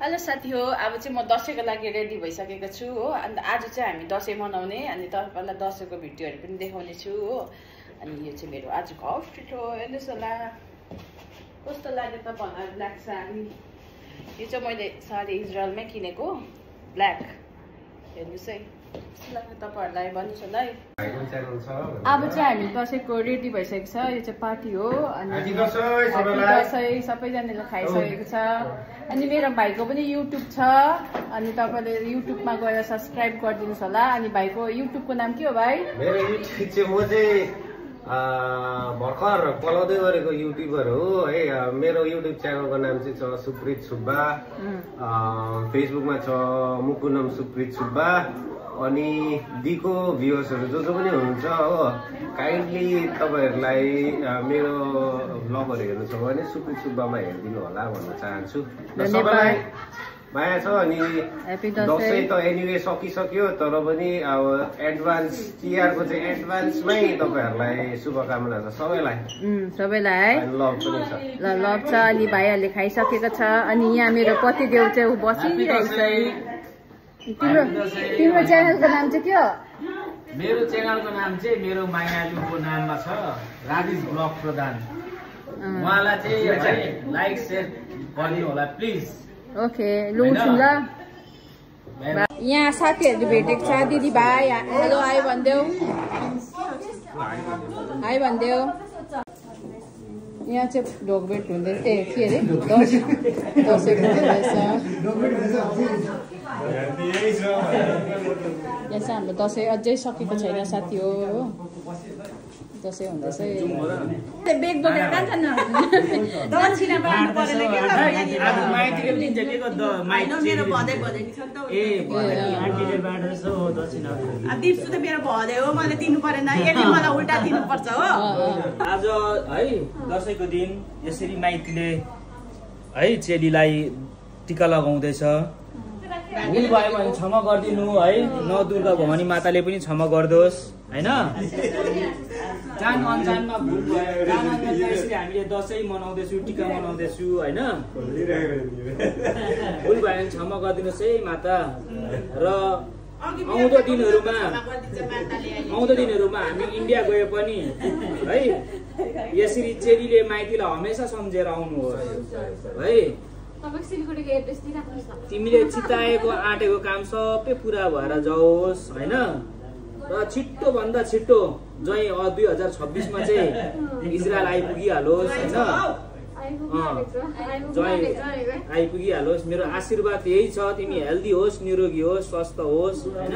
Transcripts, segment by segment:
Hello साथी हो, अब चाहिँ म दसैँको लागि रेडी भइसकेको छु हो। अनि आज चाहिँ हामी दसैँ मनाउने अनि तपाईँलाई दसैँको भिडियोहरू पनि देखाउने छु हो। अनि यो चाहिँ मेरो आजको आउटफिट हो। हेर्नुहोस् होला कस्तो लाग्यो तपाईँहरूलाई ब्ल्याक साडी। यो चाहिँ मैले साडी इजरायलमै किनेको ब्ल्याक। हेर्नुहोस् है कस्तो लाग्यो तपाईँहरूलाई भन्नुहोस् होला है। अब चाहिँ हामी दसैँको रेडी भइसकेको छ। यो चाहिँ पार्टी हो अनि दसैँ सबैजनाले खाइसकेको छ। अनि मेरो भाइको पनि युट्युब छ अनि तपाईँले युट्युबमा गएर सब्सक्राइब गरिदिनुहोस् होला। अनि भाइको युट्युबको नाम के हो भाइ? मेरो युट्युब चाहिँ म चाहिँ भर्खर पलाउँदै गरेको युट्युबर हो है। मेरो युट्युब च्यानलको नाम चाहिँ छ सुप्रित सुब्बा। फेसबुकमा छ मुकुन्दम सुप्रित सुब्बा। अनि दिको भ्युअर्सहरू जो पनि हुनुहुन्छ हो, काइन्डली तपाईँहरूलाई मेरो ब्लगहरू हेर्नु छ भने सुप्रित सुब्बामा हेरिदिनु होला भन्न चाहन्छु। सबैलाई माया छ। अनि दसैँ त एनिवे सकिसक्यो, तर पनि अब एडभान्स तिहारको चाहिँ एडभान्समै तपाईँहरूलाई शुभकामना छ सबैलाई है। लभ पनि छ, लभ छ। अनि भाइहरूले खाइसकेको छ। अनि यहाँ मेरो पतिदेव चाहिँ बसिरहेछ। तिम्रो च्यानलको नाम चाहिँ के हो? मेरो च्यानलको नाम चाहिँ मेरो मायालुको नाममा छ, राजेश ब्लग प्रधान। उहाँलाई चाहिँ लाइक सेयर गरिदिनु होला प्लिज। ओके लुन्छु ल। यहाँ साथीहरूले भेटेको छ। दिदी भाइ हेलो हाई भनिदेऊ, हाई भनिदेऊ। यहाँ चाहिँ ढोकभेट हुँदैछ। ए के अरे दसैँ हुँदैछ। यहाँ चाहिँ हाम्रो दसैँ अझै सकेको छैन साथी हो। दसैँ हुँदैछ। बेग बोकेर कहाँ जानु? दक्षिणा बाँड्नु परेन के त? आज माइतीले पनि दिन्छ के गर्दा माइती मेरो भदै भदै नि छ नि त। ए आन्टीले बाँड्दैछ हो दक्षिणा। दिप्सु त मेरो भदै हो, मैले दिनु परेन। यसले मलाई उल्टा दिनुपर्छ हो। आज है दसैँको दिन यसरी माइतीले है चेलीलाई टिका लगाउँदैछ। भुल भयो भने क्षमा गरिदिनु है। नौ दुर्गा भवानी माताले पनि क्षमा गरिदियोस् होइन। जान अनजानमा भुल भयो, जान अनजानमा यसरी हामीले दसैँ मनाउँदैछु, टिका मनाउँदैछु होइन। भुल भयो भने क्षमा गरिदिनुहोस् है माता। र आउँदो दिनहरूमा हामी इन्डिया गए पनि है यसरी चेलीले माइतीलाई हमेसा सम्झेर आउनुहोस् है। तिमीले चिताएको आँटेको काम सबै पुरा भएर जाओस् होइन। र छिट्टो भन्दा छिट्टो जय 2026मा चाहिँ इजरायल आइपुगिहालोस् होइन। जय आइपुगिहालोस्। मेरो आशीर्वाद यही छ, तिमी हेल्दी होस्, निरोगी होस्, स्वस्थ होस् होइन।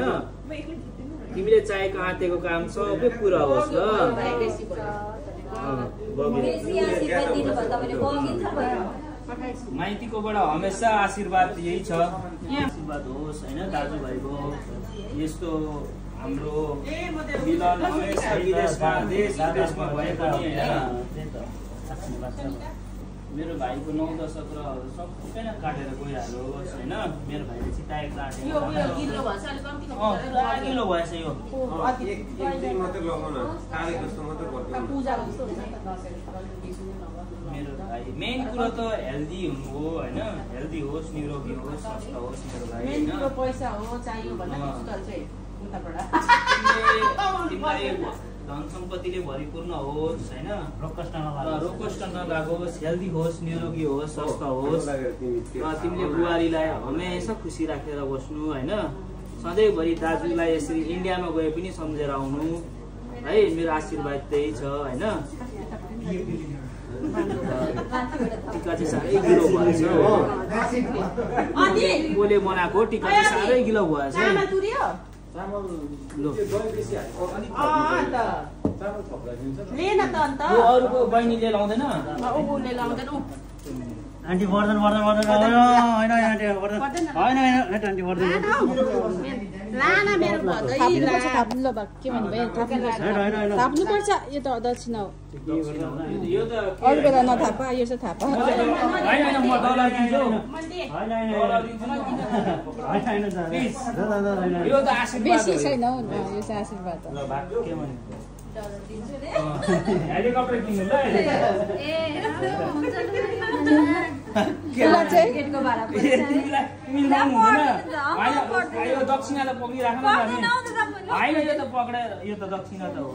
तिमीले चाहेको आँटेको काम सबै पुरा होस् ल। माइतीकोबाट हमेसा आशीर्वाद यही छ, आशीर्वाद होस् होइन। दाजुभाइको यस्तो हाम्रो मिलन हमेसा विदेशमा देश विदेशमा भए पनि होइन। मेरो भाइको 9 दशक र सबै नै काटेर गइहालोस् होइन। मेरो भाइले चिताएको काटेको गिलो भएछ यो। मेरो भाइ मेन कुरो त हेल्दी हुनु हो होइन। हेल्दी होस्, निरोगी होस्, स्वस्थ होस् मेरो भाइ होइन। पैसा हो चाहियो भन्ने तिमीलाई धन सम्पत्तिले भरिपूर्ण होस् होइन। रोग कष्ट नलागोस्, हेल्दी होस्, निरोगी होस्, स्वस्थ होस्। तिमीले बुहारीलाई हमेसा खुसी राखेर बस्नु होइन। सधैँभरि दाजुलाई यसरी इन्डियामा गए पनि सम्झेर आउनु है। मेरो आशीर्वाद त्यही छ होइन। टिका चाहिँ साह्रै गिलो भएछ हो। कोले बनाएको टिका चाहिँ साह्रै गिलो भएछ। अरूको बहिनीले लाउँदैन, आन्टी वर्धन होइन आन्टी वर्धन होइन आन्टी वर्धन थाप्नुपर्छ। यो त दक्षिणा हो, अरू बेला नथापा, यो चाहिँ थापा। बेसी छैन हौ, यो चाहिँ आशीर्वाद हो। हेलिकप्टर किन्नु ल। टिकटको भाडा तिमीलाई लाउनु हुँदैन होइन यो दक्षिणा त पक्रिराख्नु न होइन यो त पक्रेर यो त दक्षिणा त हो